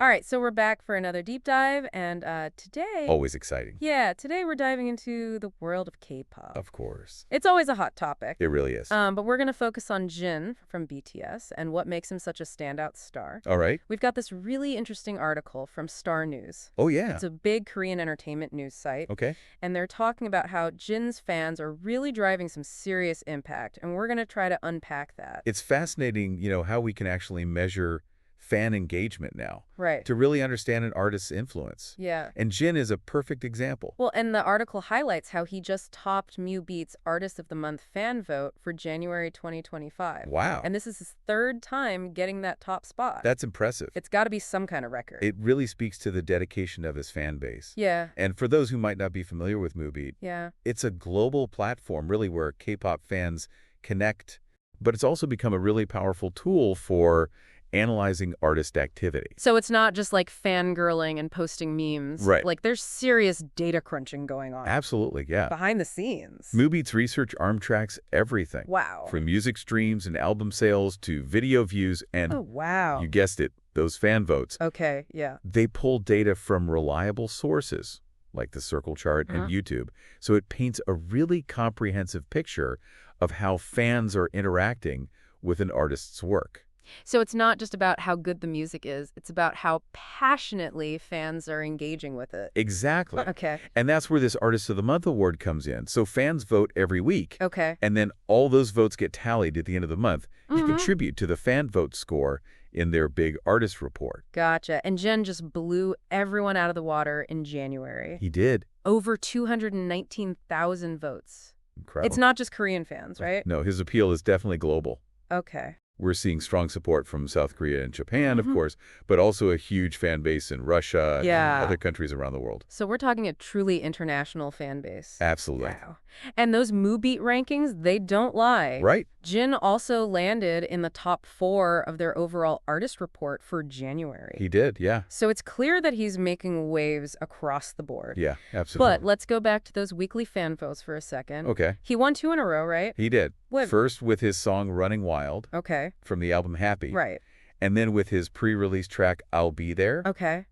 All right, so we're back for another deep dive, and today... Always exciting. Yeah, today we're diving into the world of K-pop. Of course. It's always a hot topic. It really is. But we're going to focus on Jin from BTS and what makes him such a standout star. All right. We've got this really interesting article from Star News. Oh, yeah. It's a big Korean entertainment news site. Okay. And they're talking about how Jin's fans are really driving some serious impact, and we're going to try to unpack that. It's fascinating, how we can actually measure fan engagement now. Right. To really understand an artist's influence. Yeah. And Jin is a perfect example. Well, and the article highlights how he just topped Mubeat's Artist of the Month fan vote for January 2025. Wow. And this is his third time getting that top spot. That's impressive. It's got to be some kind of record. It really speaks to the dedication of his fan base. Yeah. And for those who might not be familiar with Mubeat, yeah, it's a global platform really where K-pop fans connect, but it's also become a really powerful tool for analyzing artist activity. So it's not just like fangirling and posting memes. Right. Like there's serious data crunching going on. Absolutely, yeah. Behind the scenes. Mubeat's research arm tracks everything. Wow. From music streams and album sales to video views and, oh, wow, you guessed it, those fan votes. Okay, yeah. They pull data from reliable sources, like the Circle chart and YouTube, so it paints a really comprehensive picture of how fans are interacting with an artist's work. So it's not just about how good the music is, it's about how passionately fans are engaging with it. Exactly. Okay. And that's where this Artist of the Month award comes in. So fans vote every week. Okay. And then all those votes get tallied at the end of the month to contribute to the fan vote score in their big artist report. Gotcha. And Jin just blew everyone out of the water in January. He did. Over 219,000 votes. Incredible. It's not just Korean fans, right? No, his appeal is definitely global. Okay. We're seeing strong support from South Korea and Japan, of course, but also a huge fan base in Russia and other countries around the world. So we're talking a truly international fan base. Absolutely. Wow. And those Mubeat rankings, they don't lie. Right. Jin also landed in the top 4 of their overall artist report for January. He did, yeah. So it's clear that he's making waves across the board. Yeah, absolutely. But let's go back to those weekly fan votes for a second. Okay. He won 2 in a row, right? He did. What? First with his song Running Wild. Okay. From the album Happy. Right. And then with his pre-release track I'll Be There. Okay.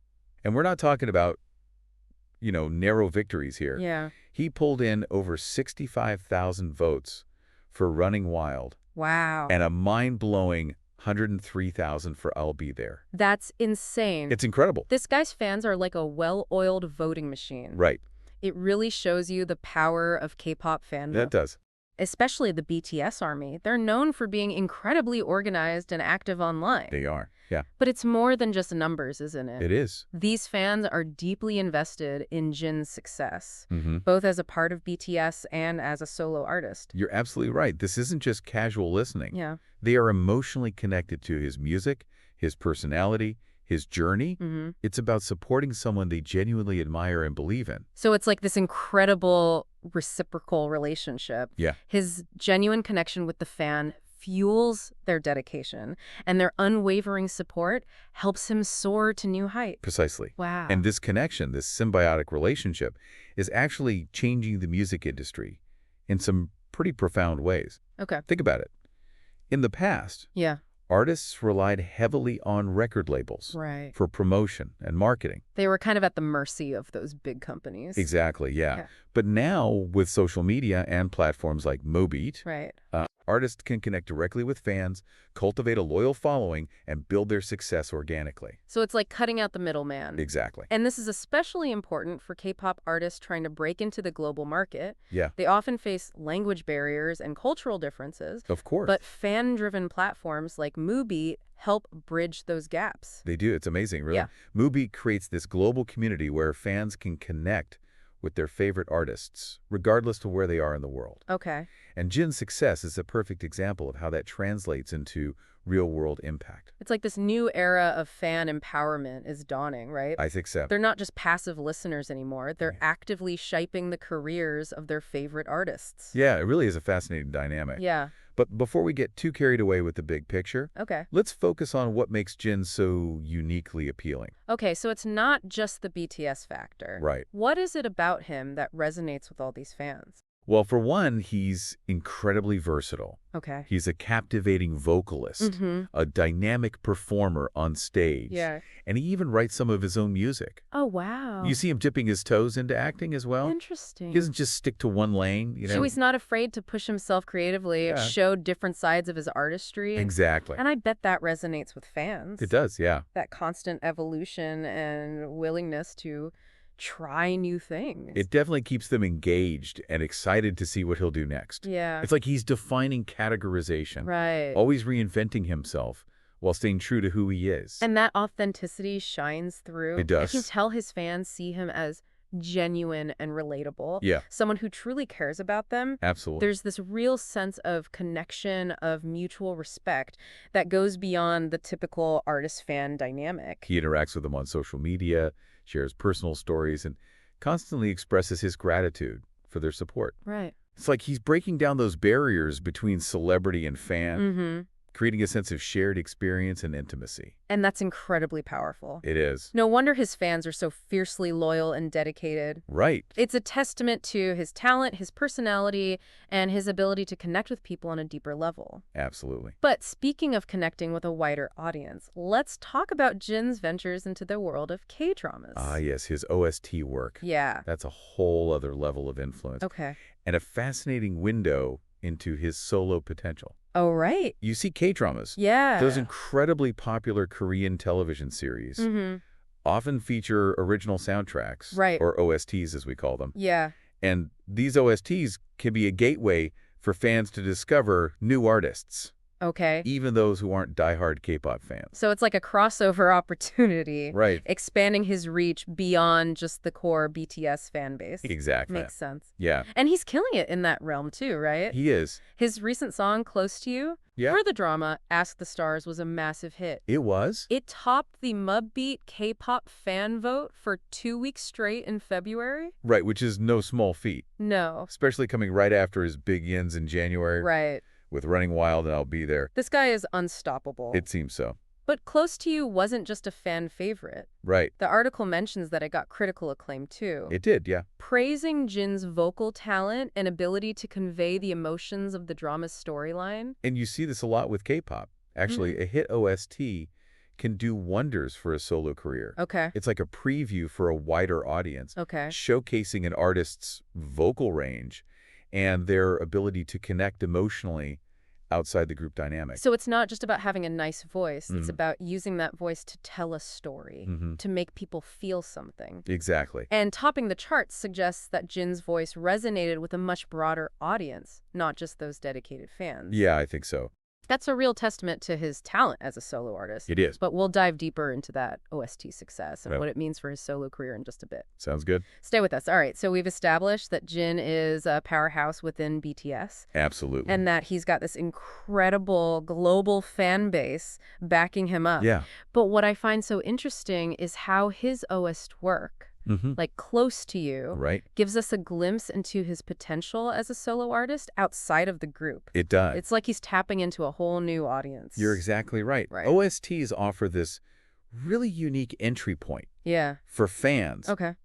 And we're not talking about, narrow victories here. Yeah. He pulled in over 65,000 votes for Running Wild. Wow. And a mind-blowing 103,000 for I'll Be There. That's insane. It's incredible. This guy's fans are like a well-oiled voting machine. Right. It really shows you the power of K-pop fandom. That does. Especially the BTS army. They're known for being incredibly organized and active online. They are, yeah. But it's more than just numbers, isn't it? It is. These fans are deeply invested in Jin's success, both as a part of BTS and as a solo artist. You're absolutely right. This isn't just casual listening. Yeah. They are emotionally connected to his music, his personality, his journey. It's about supporting someone they genuinely admire and believe in. So it's like this incredible reciprocal relationship. Yeah. His genuine connection with the fan fuels their dedication, and their unwavering support helps him soar to new heights. Precisely. Wow. And this connection, this symbiotic relationship, is actually changing the music industry in some pretty profound ways. Okay. Think about it. In the past, yeah, artists relied heavily on record labels for promotion and marketing. They were kind of at the mercy of those big companies. Exactly, yeah. But now, with social media and platforms like Mubeat, artists can connect directly with fans, cultivate a loyal following, and build their success organically. So it's like cutting out the middleman. Exactly. And this is especially important for K-pop artists trying to break into the global market. Yeah. They often face language barriers and cultural differences. Of course. But fan-driven platforms like Mubeat help bridge those gaps. They do. It's amazing, really. Yeah. Mubeat creates this global community where fans can connect with their favorite artists, regardless of where they are in the world. Okay. And Jin's success is a perfect example of how that translates into real-world impact. It's like this new era of fan empowerment is dawning, right? I think so. They're not just passive listeners anymore. They're actively shaping the careers of their favorite artists. Yeah, it really is a fascinating dynamic. Yeah. But before we get too carried away with the big picture, okay, let's focus on what makes Jin so uniquely appealing. Okay, so it's not just the BTS factor. Right. What is it about him that resonates with all these fans? Well, for one, he's incredibly versatile. Okay. He's a captivating vocalist, a dynamic performer on stage. Yeah. And he even writes some of his own music. Oh, wow. You see him dipping his toes into acting as well. Interesting. He doesn't just stick to one lane, you know. So he's not afraid to push himself creatively, show different sides of his artistry. Exactly. And I bet that resonates with fans. It does, yeah. That constant evolution and willingness to try new things. It definitely keeps them engaged and excited to see what he'll do next. Yeah. It's like he's defining categorization. Right. Always reinventing himself while staying true to who he is. And that authenticity shines through. It does. I can tell his fans see him as genuine and relatable. Yeah. Someone who truly cares about them. Absolutely. There's this real sense of connection, of mutual respect that goes beyond the typical artist-fan dynamic. He interacts with them on social media, shares personal stories, and constantly expresses his gratitude for their support. Right. It's like he's breaking down those barriers between celebrity and fan, creating a sense of shared experience and intimacy. And that's incredibly powerful. It is. No wonder his fans are so fiercely loyal and dedicated. Right. It's a testament to his talent, his personality, and his ability to connect with people on a deeper level. Absolutely. But speaking of connecting with a wider audience, let's talk about Jin's ventures into the world of K-dramas. Ah, yes, his OST work. Yeah. That's a whole other level of influence. Okay. And a fascinating window into his solo potential. Oh, right. You see K-dramas. Yeah. Those incredibly popular Korean television series often feature original soundtracks. Right. Or OSTs, as we call them. Yeah. And these OSTs can be a gateway for fans to discover new artists, Okay. even those who aren't diehard K-pop fans. So it's like a crossover opportunity. Right. Expanding his reach beyond just the core BTS fan base. Exactly. Makes sense. Yeah. And he's killing it in that realm too, right? He is. His recent song, Close to You, Yeah. for the drama Ask the Stars, was a massive hit. It was? It topped the Mubeat K-pop fan vote for 2 weeks straight in February. Right, which is no small feat, No. especially coming right after his big yins in January. Right. With Running Wild and I'll Be There. This guy is unstoppable. It seems so. But Close to You wasn't just a fan favorite. Right. The article mentions that it got critical acclaim too. It did, yeah. Praising Jin's vocal talent and ability to convey the emotions of the drama's storyline. And you see this a lot with K-pop. Actually, a hit OST can do wonders for a solo career. Okay. It's like a preview for a wider audience, Okay. showcasing an artist's vocal range and their ability to connect emotionally outside the group dynamic. So it's not just about having a nice voice. It's about using that voice to tell a story, to make people feel something. Exactly. And topping the charts suggests that Jin's voice resonated with a much broader audience, not just those dedicated fans. Yeah, I think so. That's a real testament to his talent as a solo artist. It is. But we'll dive deeper into that OST success and Right. what it means for his solo career in just a bit. Sounds good? Stay with us. All right, so we've established that Jin is a powerhouse within BTS. Absolutely. And that he's got this incredible global fan base backing him up. Yeah. But what I find so interesting is how his OST work, like Close to You, Right. gives us a glimpse into his potential as a solo artist outside of the group. It does. It's like he's tapping into a whole new audience. You're exactly right. Right. OSTs offer this really unique entry point Yeah. for fans, Okay.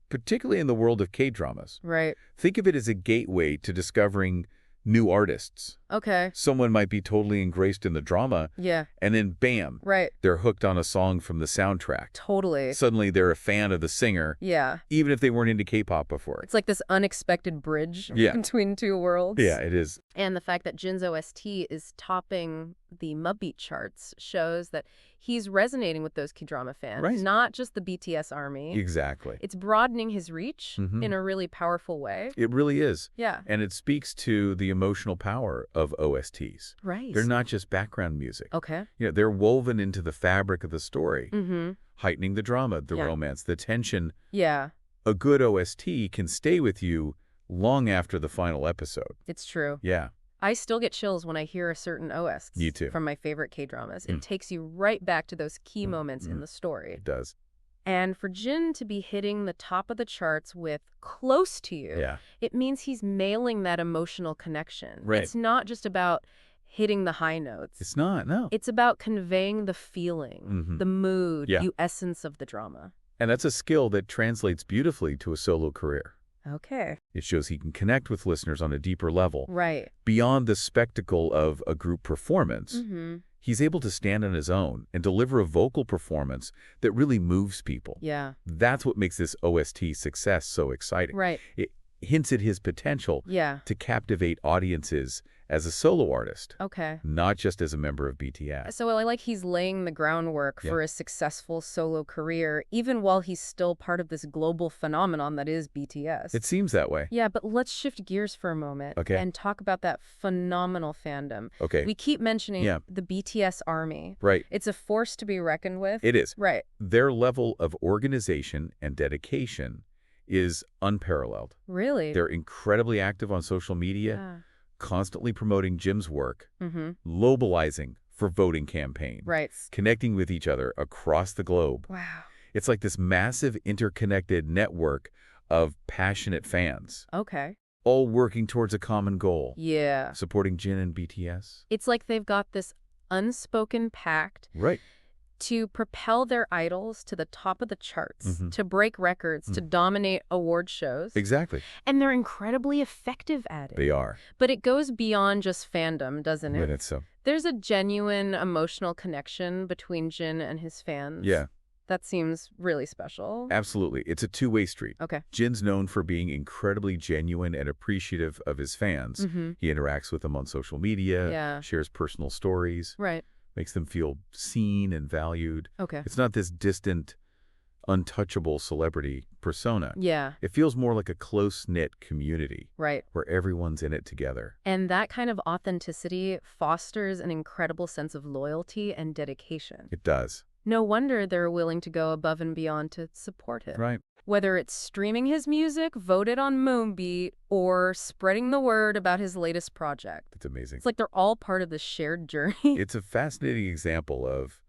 particularly in the world of K-dramas. Right. Think of it as a gateway to discovering new artists. Okay. Someone might be totally engrossed in the drama, Yeah. and then bam, Right. they're hooked on a song from the soundtrack. Totally. Suddenly they're a fan of the singer, Yeah. even if they weren't into K-pop before. It's like this unexpected bridge Yeah. between two worlds. Yeah, it is. And the fact that Jin's OST is topping the Mubeat charts shows that he's resonating with those K-drama fans, Right. not just the BTS army. Exactly. It's broadening his reach in a really powerful way. It really is. Yeah. And it speaks to the emotional power of OSTs. Right. They're not just background music. Okay. You know, they're woven into the fabric of the story, Mm-hmm. heightening the drama, the Yeah. romance, the tension. Yeah, A good OST can stay with you long after the final episode. it's true. Yeah. I still get chills when I hear a certain OST Me too. from my favorite K-dramas. It takes you right back to those key moments in the story. It does. And for Jin to be hitting the top of the charts with Close to You, Yeah. it means he's nailing that emotional connection. Right. It's not just about hitting the high notes. It's not, no. It's about conveying the feeling, the mood, Yeah. the essence of the drama. And that's a skill that translates beautifully to a solo career. Okay. It shows he can connect with listeners on a deeper level. Right. Beyond the spectacle of a group performance, he's able to stand on his own and deliver a vocal performance that really moves people. Yeah. That's what makes this OST success so exciting. Right. It hints at his potential to captivate audiences as a solo artist. Okay. Not just as a member of BTS. So I like he's laying the groundwork for a successful solo career, even while he's still part of this global phenomenon that is BTS. It seems that way. Yeah, but let's shift gears for a moment and talk about that phenomenal fandom. Okay. We keep mentioning the BTS army. Right. It's a force to be reckoned with. It is. Right. Their level of organization and dedication is unparalleled. Really? They're incredibly active on social media, constantly promoting Jim's work, mobilizing for voting campaigns, connecting with each other across the globe. Wow. It's like this massive interconnected network of passionate fans. Okay. All working towards a common goal. Yeah. Supporting Jin and BTS. It's like they've got this unspoken pact. Right. To propel their idols to the top of the charts, to break records, to dominate award shows. Exactly. And they're incredibly effective at it. They are. But it goes beyond just fandom, doesn't it? It's so. There's a genuine emotional connection between Jin and his fans. Yeah. That seems really special. Absolutely. It's a two-way street. Okay. Jin's known for being incredibly genuine and appreciative of his fans. He interacts with them on social media, shares personal stories. Right. Makes them feel seen and valued. Okay. It's not this distant, untouchable celebrity persona. Yeah. It feels more like a close-knit community. Right. Where everyone's in it together. And that kind of authenticity fosters an incredible sense of loyalty and dedication. It does. No wonder they're willing to go above and beyond to support him. Right. Whether it's streaming his music, voted on Mubeat, or spreading the word about his latest project. It's amazing. It's like they're all part of this shared journey. It's a fascinating example of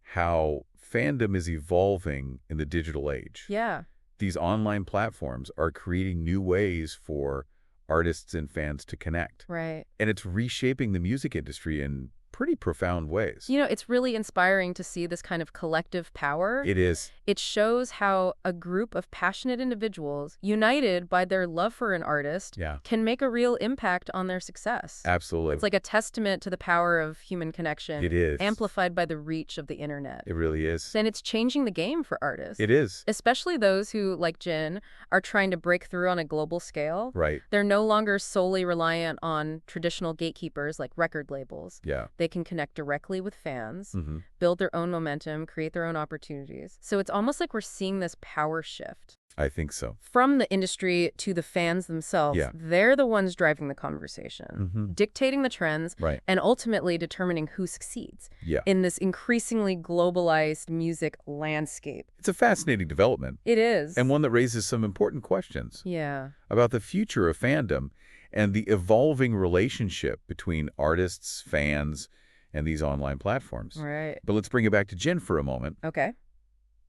how fandom is evolving in the digital age. Yeah. These online platforms are creating new ways for artists and fans to connect. Right. And it's reshaping the music industry in pretty profound ways. You know, it's really inspiring to see this kind of collective power. It is. It shows how a group of passionate individuals, united by their love for an artist, can make a real impact on their success. Absolutely. It's like a testament to the power of human connection. It is. Amplified by the reach of the internet. It really is. And it's changing the game for artists. It is. Especially those who, like Jin, are trying to break through on a global scale. Right. They're no longer solely reliant on traditional gatekeepers like record labels. Yeah. They can connect directly with fans, build their own momentum, create their own opportunities. So it's almost like we're seeing this power shift. I think so. From the industry to the fans themselves, they're the ones driving the conversation, dictating the trends, and ultimately determining who succeeds in this increasingly globalized music landscape. It's a fascinating development. It is. And one that raises some important questions. Yeah. About the future of fandom and the evolving relationship between artists, fans, and these online platforms. Right. But let's bring it back to Jin for a moment. Okay.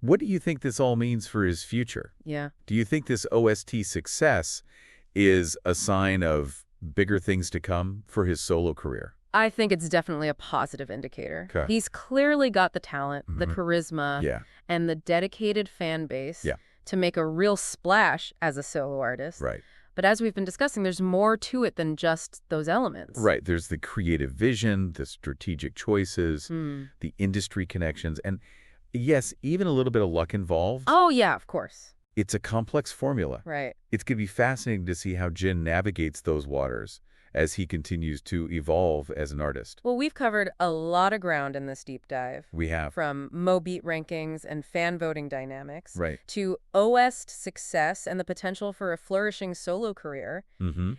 What do you think this all means for his future? Yeah. Do you think this OST success is a sign of bigger things to come for his solo career? I think it's definitely a positive indicator. Okay. He's clearly got the talent, the charisma, and the dedicated fan base to make a real splash as a solo artist. Right. But as we've been discussing, there's more to it than just those elements. Right. There's the creative vision, the strategic choices, the industry connections, and yes, even a little bit of luck involved. Oh, yeah, of course. It's a complex formula. Right. It's going to be fascinating to see how Jin navigates those waters as he continues to evolve as an artist. Well, we've covered a lot of ground in this deep dive. We have. From Mubeat rankings and fan voting dynamics to OST success and the potential for a flourishing solo career.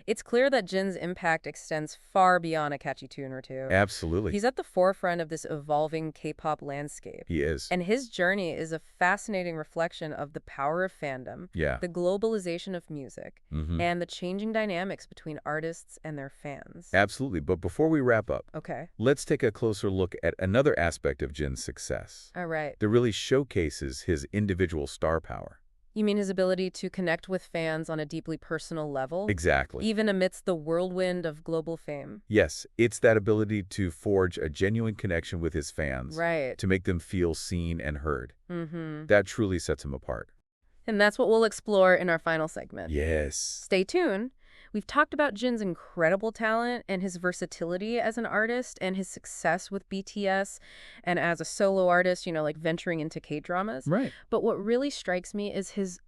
It's clear that Jin's impact extends far beyond a catchy tune or two. Absolutely. He's at the forefront of this evolving K-pop landscape. He is. And his journey is a fascinating reflection of the power of fandom, the globalization of music, and the changing dynamics between artists and their fans. Absolutely. But before we wrap up, let's take a closer look at another aspect of Jin's success. All right. That really showcases his individual star power. You mean his ability to connect with fans on a deeply personal level? Exactly. Even amidst the whirlwind of global fame? Yes, it's that ability to forge a genuine connection with his fans. Right. To make them feel seen and heard. That truly sets him apart. And that's what we'll explore in our final segment. Yes. Stay tuned. We've talked about Jin's incredible talent and his versatility as an artist and his success with BTS and as a solo artist, like venturing into K-dramas. Right. But what really strikes me is his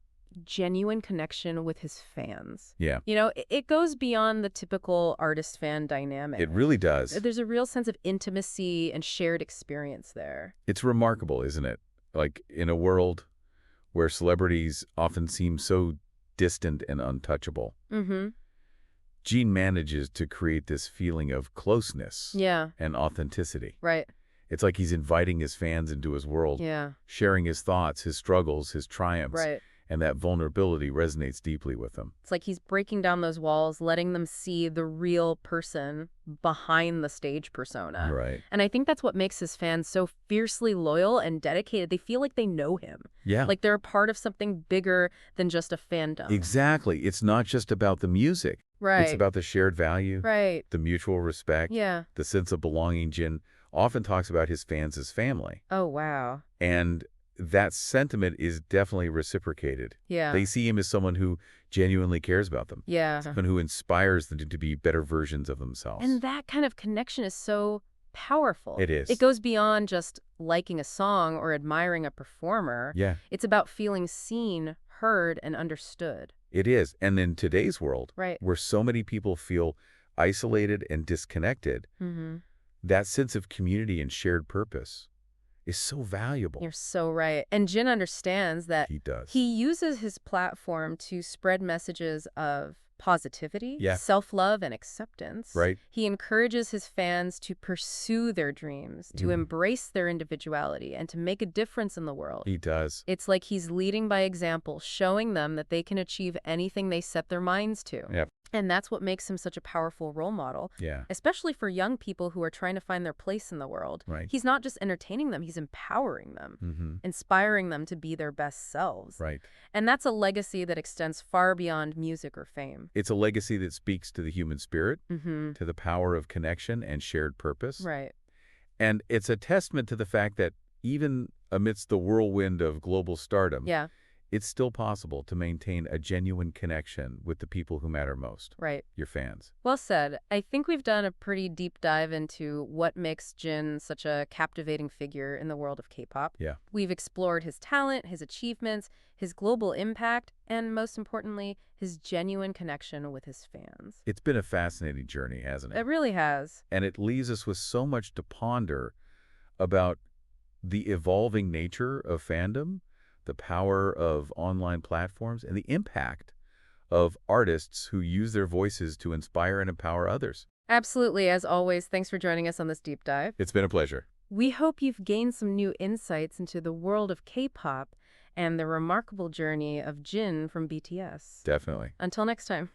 genuine connection with his fans. Yeah. It goes beyond the typical artist-fan dynamic. It really does. There's a real sense of intimacy and shared experience there. It's remarkable, isn't it? Like, in a world where celebrities often seem so distant and untouchable. Mm-hmm. Jin manages to create this feeling of closeness and authenticity. Right. It's like he's inviting his fans into his world, sharing his thoughts, his struggles, his triumphs. Right. And that vulnerability resonates deeply with them. It's like he's breaking down those walls, letting them see the real person behind the stage persona. Right. And I think that's what makes his fans so fiercely loyal and dedicated. They feel like they know him. Yeah. Like they're a part of something bigger than just a fandom. Exactly. It's not just about the music. Right. It's about the shared value. Right. The mutual respect. Yeah. The sense of belonging. Jin often talks about his fans as family. Oh, wow. And that sentiment is definitely reciprocated. Yeah. They see him as someone who genuinely cares about them. Yeah. Someone who inspires them to be better versions of themselves. And that kind of connection is so powerful. It is. It goes beyond just liking a song or admiring a performer. Yeah. It's about feeling seen, heard, and understood. It is. And in today's world, right, where so many people feel isolated and disconnected, that sense of community and shared purpose is so valuable. You're so right. And Jin understands that he does. He uses his platform to spread messages of positivity, yeah, self-love, and acceptance. Right. He encourages his fans to pursue their dreams, to embrace their individuality, and to make a difference in the world. He does. It's like he's leading by example, showing them that they can achieve anything they set their minds to. Yep. And that's what makes him such a powerful role model, especially for young people who are trying to find their place in the world. Right. He's not just entertaining them, he's empowering them, inspiring them to be their best selves. Right. And that's a legacy that extends far beyond music or fame. It's a legacy that speaks to the human spirit, to the power of connection and shared purpose. Right. And it's a testament to the fact that even amidst the whirlwind of global stardom, it's still possible to maintain a genuine connection with the people who matter most. Right. Your fans. Well said. I think we've done a pretty deep dive into what makes Jin such a captivating figure in the world of K-pop. Yeah. We've explored his talent, his achievements, his global impact, and most importantly, his genuine connection with his fans. It's been a fascinating journey, hasn't it? It really has. And it leaves us with so much to ponder about the evolving nature of fandom, the power of online platforms, and the impact of artists who use their voices to inspire and empower others. Absolutely. As always, thanks for joining us on this deep dive. It's been a pleasure. We hope you've gained some new insights into the world of K-pop and the remarkable journey of Jin from BTS. Definitely. Until next time.